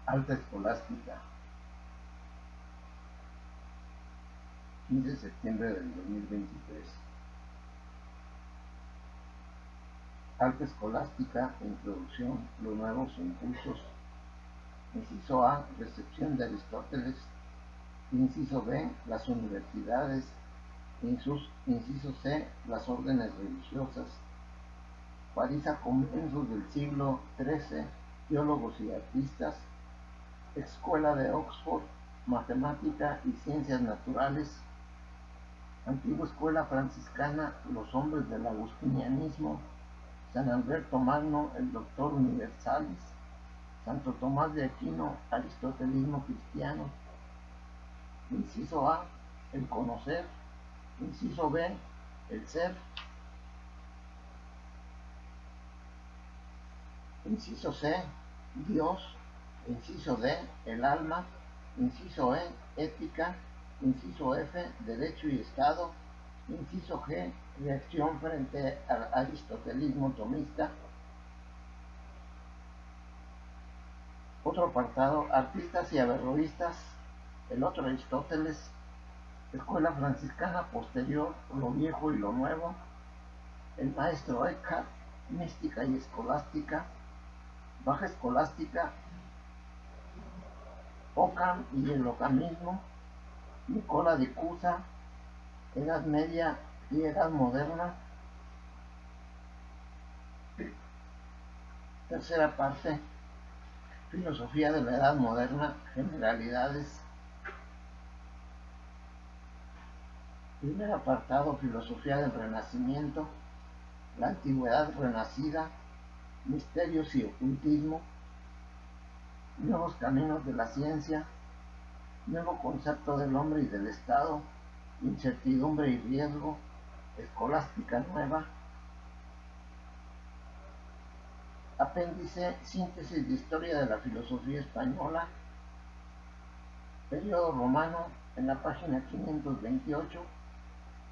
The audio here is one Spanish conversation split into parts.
Alta Escolástica, 15 de septiembre del 2023. Alta Escolástica, Introducción, los nuevos impulsos. Inciso A, recepción de Aristóteles. Inciso B, las universidades. Inciso C, las órdenes religiosas. París a comienzos del siglo XIII, teólogos y artistas. Escuela de Oxford, matemática y ciencias naturales. Antigua escuela franciscana, los hombres del agustinianismo. San Alberto Magno, el doctor universalis. Santo Tomás de Aquino, aristotelismo cristiano. Inciso A, el conocer. Inciso B, el ser. Inciso C, Dios. Inciso D, el alma. Inciso E, ética. Inciso F, derecho y Estado. Inciso G, reacción frente al aristotelismo tomista. Otro apartado, artistas y averroístas. El otro Aristóteles. Escuela franciscana posterior, lo viejo y lo nuevo. El maestro Eckhart, mística y escolástica. Baja escolástica, Ockham y el occamismo. Nicola de Cusa, Edad Media y Edad Moderna. Tercera parte, filosofía de la Edad Moderna, generalidades. Primer apartado, filosofía del Renacimiento, la antigüedad renacida, misterios y ocultismo, nuevos caminos de la ciencia, nuevo concepto del hombre y del Estado, incertidumbre y riesgo, escolástica nueva. Apéndice, síntesis de historia de la filosofía española, periodo romano en la página 528,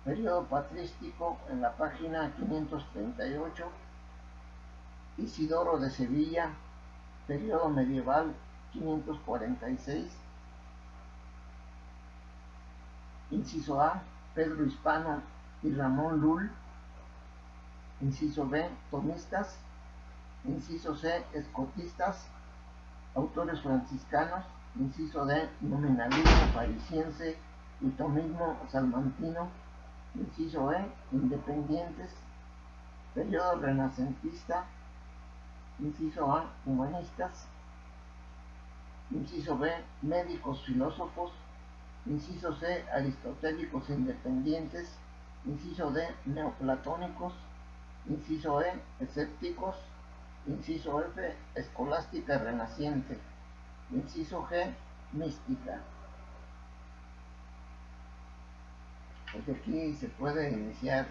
periodo patrístico en la página 538, Isidoro de Sevilla, periodo medieval 546. Inciso A, Pedro Hispano y Ramón Lull. Inciso B, tomistas. Inciso C, escotistas, autores franciscanos. Inciso D, nominalismo parisiense y tomismo salmantino. Inciso E, independientes, periodo renacentista. Inciso A, humanistas. Inciso B, médicos filósofos. Inciso C, aristotélicos independientes. Inciso D, neoplatónicos. Inciso E, escépticos. Inciso F, escolástica renaciente. Inciso G, mística. Porque aquí se puede iniciar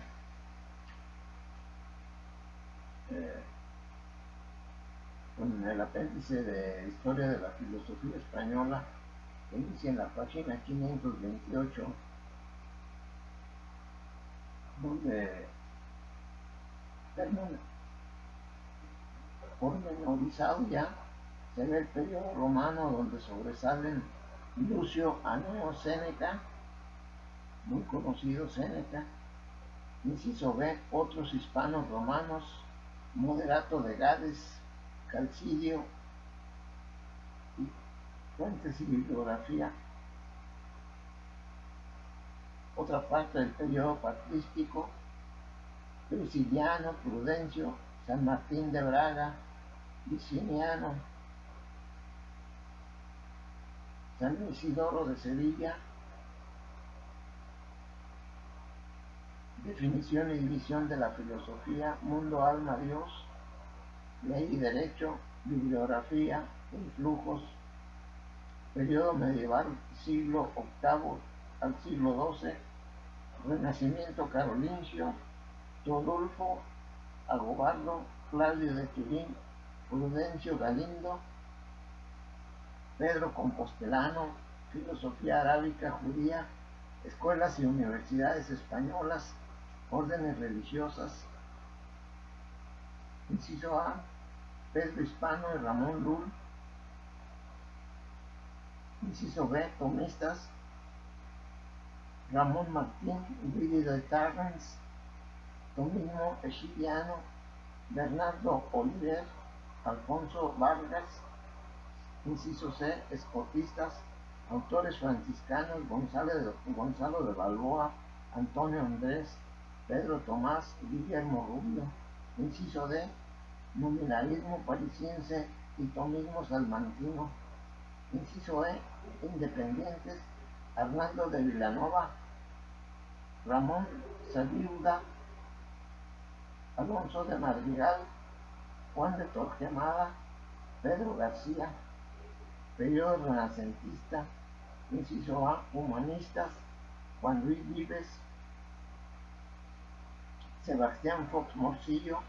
con el apéndice de historia de la filosofía española, que inicia en la página 528, donde pormenorizado ya se ve el periodo romano, donde sobresalen Lucio Aneo Séneca, muy conocido Séneca. Inciso B, otros hispanos romanos, Moderato de Gades, Calcidio, y fuentes y bibliografía. Otra parte del periodo patrístico, Prisciliano, Prudencio, San Martín de Braga, Liciniano, San Isidoro de Sevilla. Definición y división de la filosofía, mundo, alma, Dios, ley y derecho, bibliografía, influjos, periodo medieval, siglo VIII al siglo XII, renacimiento carolingio, Teodulfo, Agobardo, Claudio de Turín, Prudencio Galindo, Pedro Compostelano, filosofía arábica judía, escuelas y universidades españolas, órdenes religiosas. Inciso A, Pedro Hispano y Ramón Lull. Inciso B, tomistas, Ramón Martín, Guido de Tarrans, tomismo egipciano, Bernardo Oliver, Alfonso Vargas. Inciso C, escotistas, autores franciscanos, Gonzalo de Balboa, Antonio Andrés, Pedro Tomás, Guillermo Rubio. Inciso D, nominalismo parisiense y tomismo salmantino. Inciso E, independientes, Arnaldo de Vilanova, Ramón Sabiuda, Alonso de Madrigal, Juan de Torquemada, Pedro García. Periodo renacentista. Inciso A, humanistas, Juan Luis Vives, Sebastián Fox Morcillo,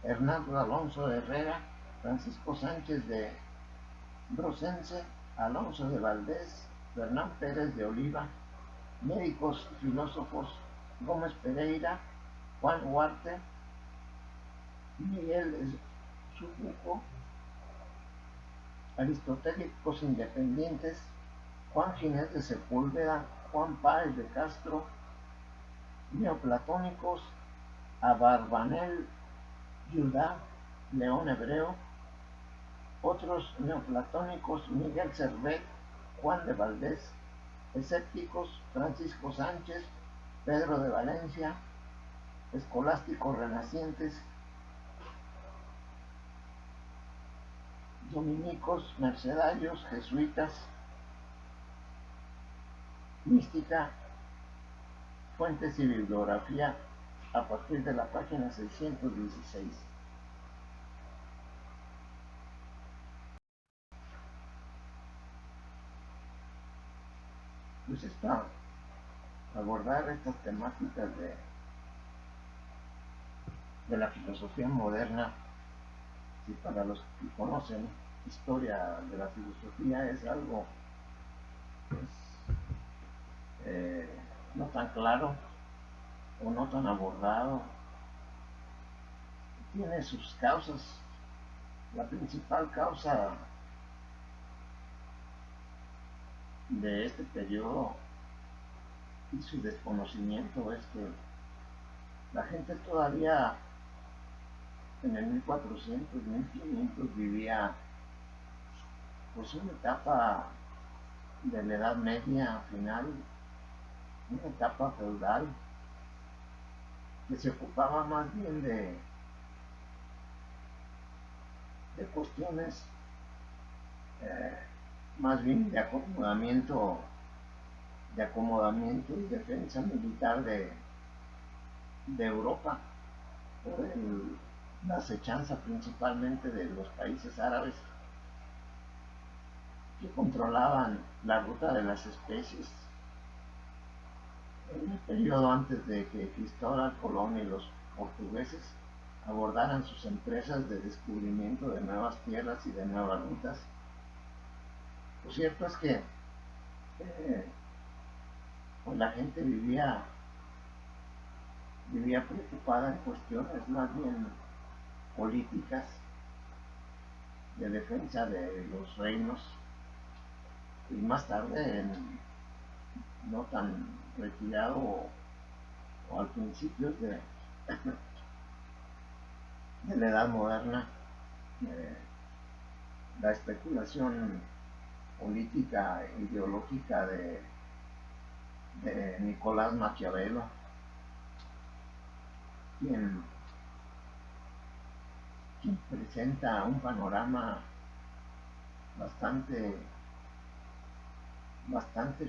Hernando Alonso de Herrera, Francisco Sánchez de Brosense, Alonso de Valdés, Fernán Pérez de Oliva. Médicos y filósofos, Gómez Pereira, Juan Huarte, Miguel Subuco. Aristotélicos independientes, Juan Ginés de Sepúlveda, Juan Páez de Castro. Neoplatónicos, Abarbanel, Judá, León Hebreo. Otros neoplatónicos, Miguel Servet, Juan de Valdés. Escépticos, Francisco Sánchez, Pedro de Valencia. Escolásticos renacientes, dominicos, mercedarios, jesuitas. Mística, fuentes y bibliografía a partir de la página 616. Pues está abordar estas temáticas de la filosofía moderna. Si para los que conocen historia de la filosofía es algo pues, no tan claro o no tan abordado, tiene sus causas. La principal causa de este periodo y su desconocimiento es que la gente todavía en el 1400, 1500 vivía pues una etapa de la Edad Media final, una etapa feudal que se ocupaba más bien de cuestiones más bien de acomodamiento y defensa militar de Europa, por la acechanza principalmente de los países árabes que controlaban la ruta de las especies. En el periodo antes de que Cristóbal Colón y los portugueses abordaran sus empresas de descubrimiento de nuevas tierras y de nuevas rutas. Lo cierto es que pues la gente vivía preocupada en cuestiones más bien políticas, de defensa de los reinos, y más tarde, no tan retirado o al principio de la Edad Moderna, la especulación política e ideológica de Nicolás Maquiavelo, quien presenta un panorama bastante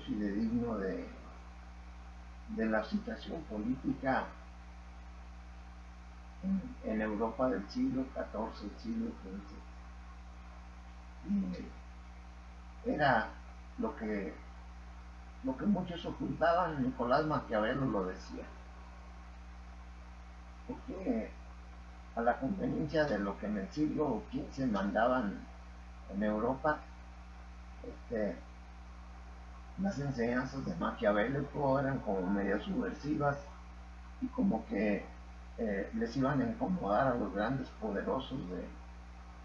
fidedigno de la situación política en Europa del siglo XIV, el siglo XV. Y era lo que muchos ocultaban. Nicolás Maquiavelo lo decía, porque a la conveniencia de lo que en el siglo XV mandaban en Europa, las enseñanzas de Maquiavelo eran como medio subversivas y como que les iban a incomodar a los grandes poderosos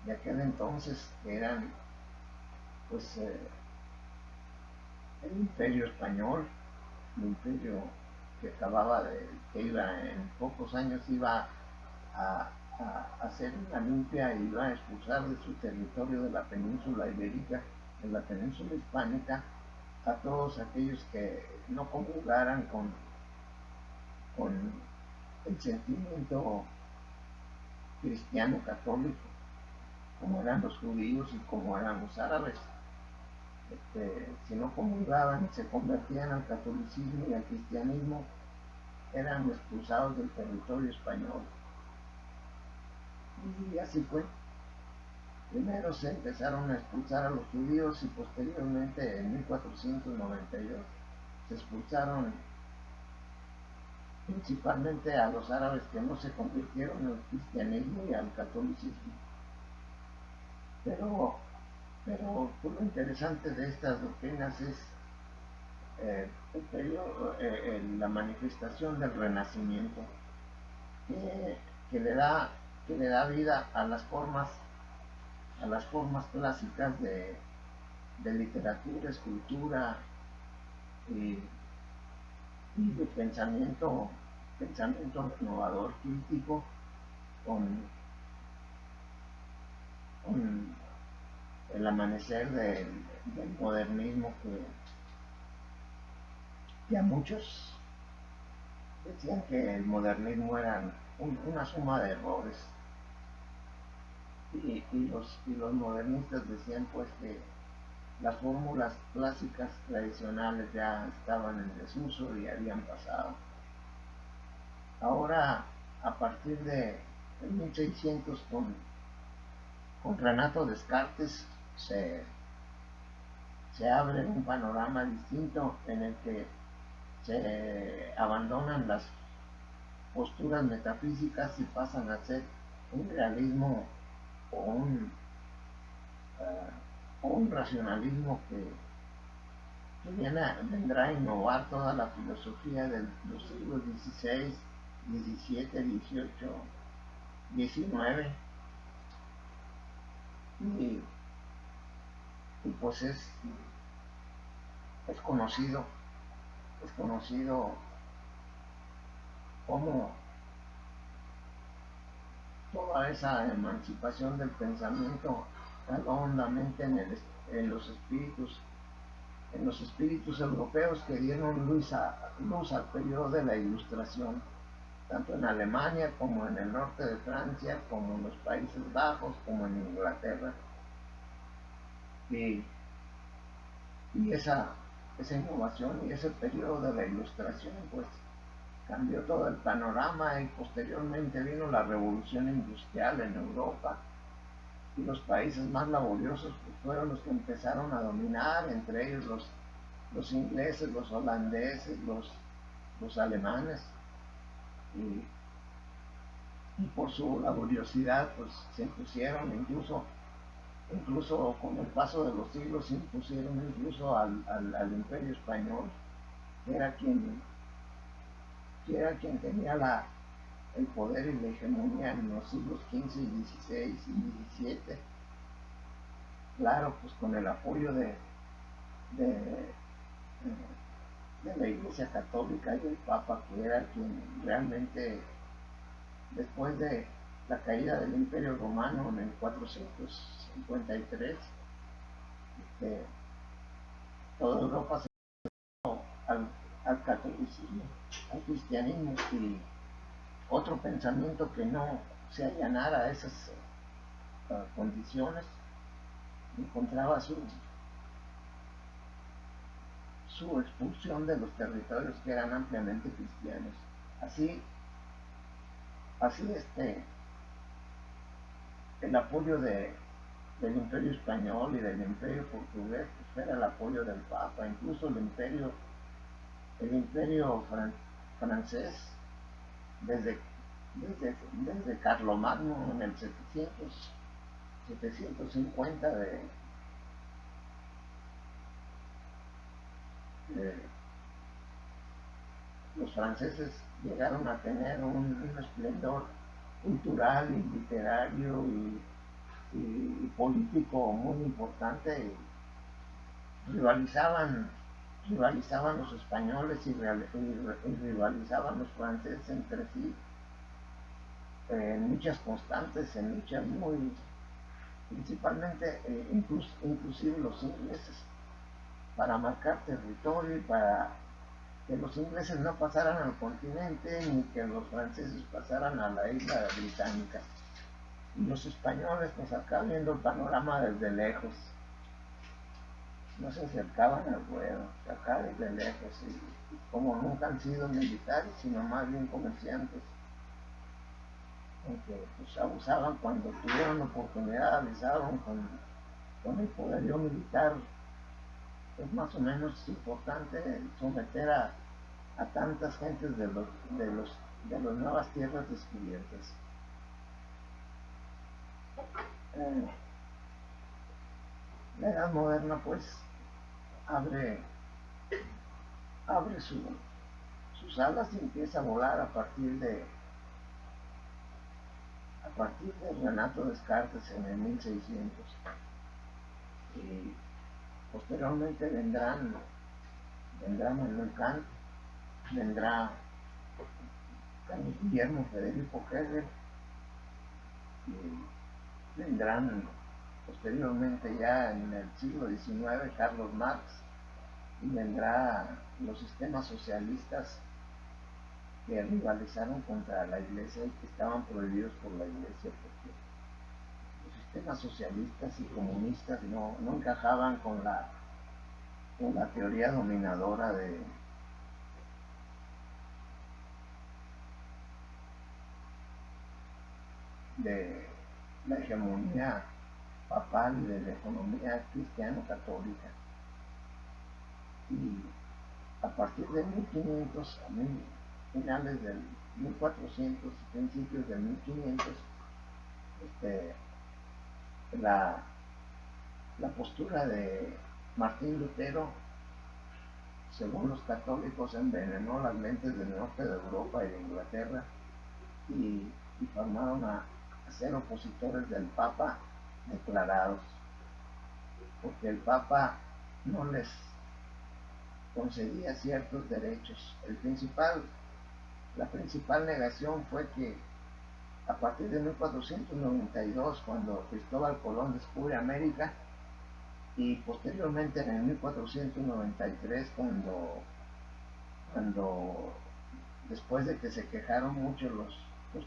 de aquel entonces, que eran pues el imperio español, el imperio que que iba en pocos años iba a, hacer una limpia y iba a expulsar de su territorio de la península ibérica, de la península hispánica, a todos aquellos que no comulgaran con el sentimiento cristiano católico, como eran los judíos y como eran los árabes. Si no comulgaban, se convertían al catolicismo y al cristianismo, eran expulsados del territorio español. Y así fue. Primero se empezaron a expulsar a los judíos y posteriormente en 1492 se expulsaron principalmente a los árabes que no se convirtieron al cristianismo y al catolicismo. Pero lo interesante de estas doctrinas es la manifestación del Renacimiento, que, que, le da, que le da vida a las formas clásicas de literatura, escultura y, y de pensamiento renovador, crítico, con el amanecer del modernismo que a muchos decían que el modernismo era una suma de errores y los modernistas decían pues que las fórmulas clásicas tradicionales ya estaban en desuso y habían pasado. Ahora, a partir de 1600 con Renato Descartes se abre un panorama distinto en el que se abandonan las posturas metafísicas y pasan a ser un realismo o un racionalismo vendrá a innovar toda la filosofía de los siglos XVI, XVII, XVIII, XIX y, y pues es conocido cómo toda esa emancipación del pensamiento caló hondamente en los espíritus europeos que dieron luz al periodo de la Ilustración, tanto en Alemania como en el norte de Francia, como en los Países Bajos, como en Inglaterra. Y esa innovación y ese periodo de la Ilustración pues cambió todo el panorama y posteriormente vino la revolución industrial en Europa y los países más laboriosos pues, fueron los que empezaron a dominar, entre ellos los ingleses, los holandeses, los alemanes y por su laboriosidad pues se impusieron incluso con el paso de los siglos se impusieron incluso al imperio español, que era quien tenía el poder y la hegemonía en los siglos XV, XVI y XVII. Claro, pues con el apoyo de, de la Iglesia Católica y del Papa, que era quien realmente, después de la caída del Imperio Romano en el 453, toda Europa se dio al catolicismo, al cristianismo y otro pensamiento que no se allanara a esas condiciones encontraba su expulsión de los territorios que eran ampliamente cristianos. Así el apoyo del Imperio Español y del Imperio Portugués pues, era el apoyo del Papa, incluso el Imperio francés desde Carlomagno en el 750 los franceses llegaron a tener un esplendor cultural y literario y político muy importante rivalizaban, rivalizaban los españoles y rivalizaban los franceses entre sí, en luchas constantes, en luchas muy, principalmente inclusive los ingleses, para marcar territorio y para que los ingleses no pasaran al continente ni que los franceses pasaran a la isla británica. Y los españoles, pues acá viendo el panorama desde lejos, no se acercaban al ruedo, acá desde lejos, y como nunca han sido militares, sino más bien comerciantes, aunque pues abusaban cuando tuvieron oportunidad, avisaron con el poderío militar. Es más o menos importante someter a tantas gentes de las nuevas tierras descubiertas. La edad moderna pues abre sus alas y empieza a volar a partir de Renato Descartes en el 1600. Y posteriormente vendrá Manuel Kant, vendrá Carlos Guillermo Federico Hegel, y vendrán posteriormente ya en el siglo XIX Carlos Marx, y vendrá los sistemas socialistas que rivalizaron contra la iglesia y que estaban prohibidos por la iglesia porque los sistemas socialistas y comunistas no encajaban con la teoría dominadora de la hegemonía papal y de la economía cristiano-católica. Y a partir de 1500, finales del 1400, principios del 1500, la postura de Martín Lutero, según los católicos, envenenó las mentes del norte de Europa y de Inglaterra y formaron a ser opositores del Papa declarados, porque el Papa no les concedía ciertos derechos. La principal negación fue que a partir de 1492, cuando Cristóbal Colón descubre América, y posteriormente en el 1493, cuando después de que se quejaron mucho los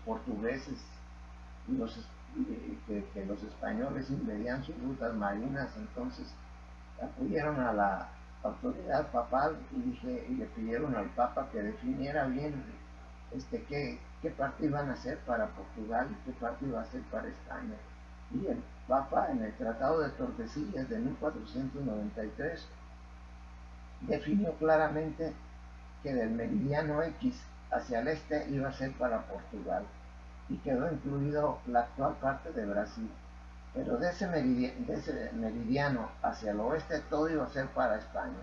portugueses y que los españoles invadían sus rutas marinas, entonces acudieron a la autoridad papal y le pidieron al Papa que definiera bien qué parte iban a hacer para Portugal y qué parte iba a hacer para España. Y el Papa, en el Tratado de Tordesillas de 1493, definió claramente que del meridiano X hacia el este iba a ser para Portugal y quedó incluido la actual parte de Brasil. Pero de ese meridiano hacia el oeste todo iba a ser para España,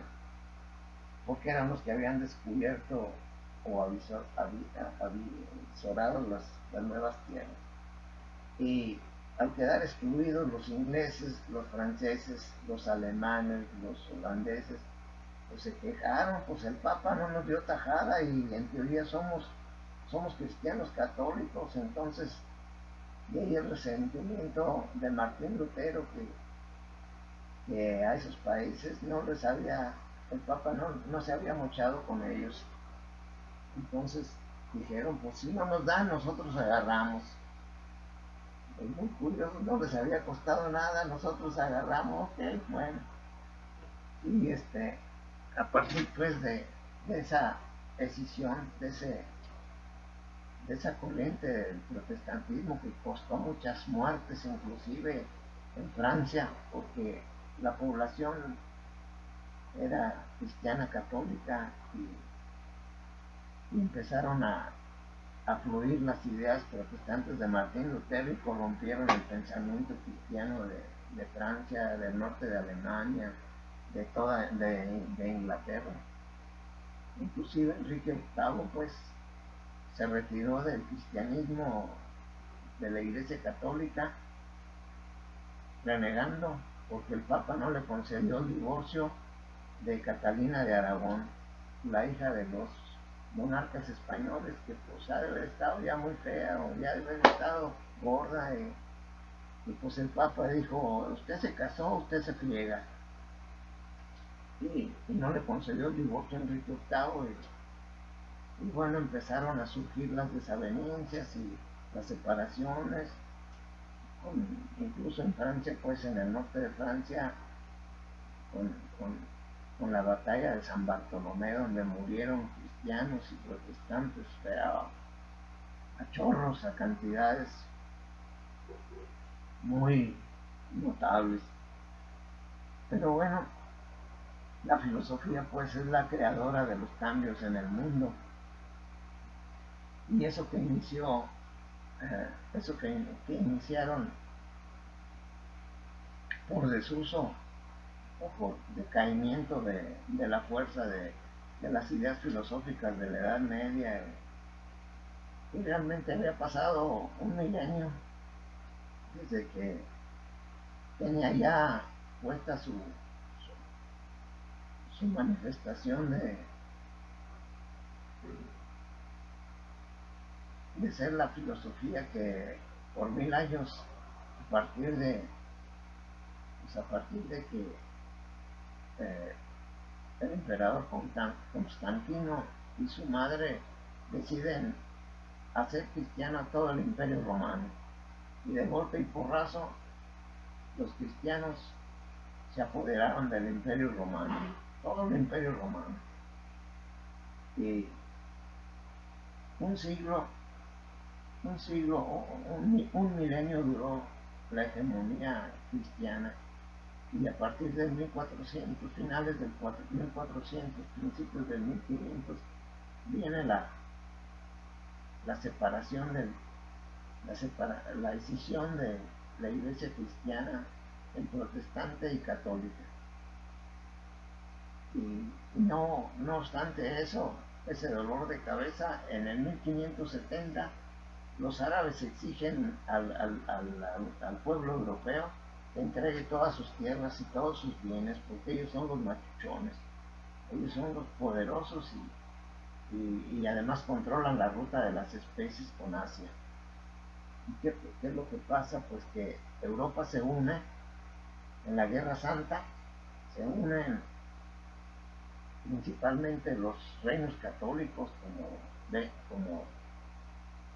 porque eran los que habían descubierto o avisorado las nuevas tierras. Y al quedar excluidos los ingleses, los franceses, los alemanes, los holandeses, pues se quejaron, pues el Papa no nos dio tajada y en teoría somos cristianos católicos. Entonces de ahí el resentimiento de Martín Lutero, que a esos países el Papa no se había mochado con ellos. Entonces dijeron, pues si no nos dan, nosotros agarramos. Es muy curioso, no les había costado nada, nosotros agarramos, ok, bueno. Y a partir pues de esa decisión, de esa corriente del protestantismo que costó muchas muertes, inclusive en Francia, porque la población era cristiana católica y empezaron a fluir las ideas protestantes de Martín Lutero y corrompieron el pensamiento cristiano de Francia, del norte de Alemania, de Inglaterra. Inclusive Enrique VIII pues se retiró del cristianismo de la Iglesia Católica, renegando porque el Papa no le concedió el divorcio de Catalina de Aragón, la hija de los monarcas españoles, que pues ha de haber estado ya muy fea o ya de haber estado gorda, y pues el Papa dijo, usted se casó, usted se friega, y no le concedió el divorcio a Enrique VIII, y bueno, empezaron a surgir las desavenencias y las separaciones, incluso en Francia, pues en el norte de Francia, con, con, con la batalla de San Bartolomé, donde murieron cristianos y protestantes, pero a chorros, a cantidades muy notables. Pero bueno, la filosofía pues es la creadora de los cambios en el mundo, y eso que inició, que iniciaron por desuso o por decaimiento de la fuerza de las ideas filosóficas de la Edad Media, y realmente había pasado un milenio desde que tenía ya puesta su manifestación de ser la filosofía que por 1000 años, a partir de, pues a partir de que eh, el emperador Constantino y su madre deciden hacer cristiano a todo el imperio romano, y de golpe y porrazo los cristianos se apoderaron del imperio romano, todo el imperio romano, y un siglo, un milenio duró la hegemonía cristiana, y a partir del 1400, finales del 1400, principios del 1500, viene la separación la decisión de la iglesia cristiana en protestante y católica. Y no obstante eso, ese dolor de cabeza, en el 1570 los árabes exigen al pueblo europeo que entregue todas sus tierras y todos sus bienes, porque ellos son los machuchones, ellos son los poderosos, y además controlan la ruta de las especies con Asia. ¿Y qué es lo que pasa? Pues que Europa se une en la Guerra Santa, se unen principalmente los reinos católicos como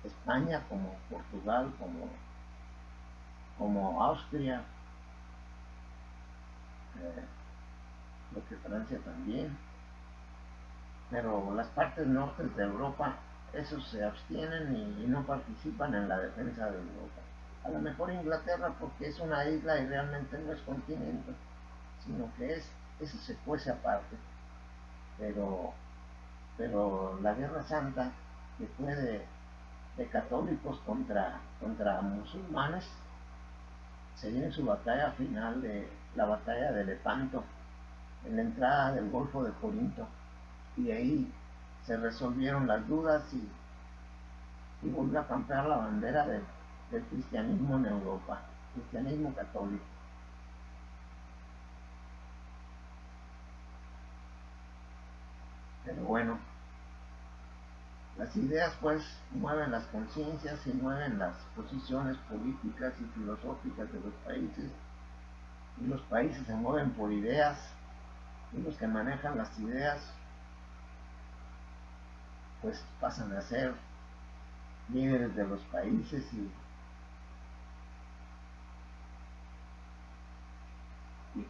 España, como Portugal, como Austria, lo que Francia también, pero las partes nortes de Europa, esos se abstienen y no participan en la defensa de Europa. A lo mejor Inglaterra, porque es una isla y realmente no es continente, sino que eso se cuece aparte. Pero la Guerra Santa, que fue de católicos contra musulmanes, se viene su batalla final, de la batalla de Lepanto, en la entrada del Golfo de Corinto, y ahí se resolvieron las dudas, y volvió a campear la bandera del cristianismo en Europa, cristianismo católico. Pero bueno, las ideas pues mueven las conciencias y mueven las posiciones políticas y filosóficas de los países, y los países se mueven por ideas, y los que manejan las ideas pues pasan a ser líderes de los países, y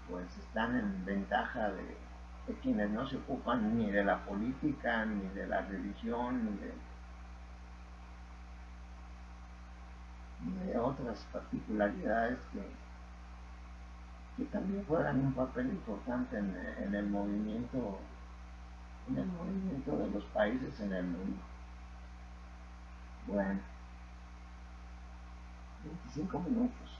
pues están en ventaja de quienes no se ocupan ni de la política, ni de la religión, ni de otras particularidades que también juegan un papel importante en el movimiento de los países en el mundo. Bueno, 25 minutos.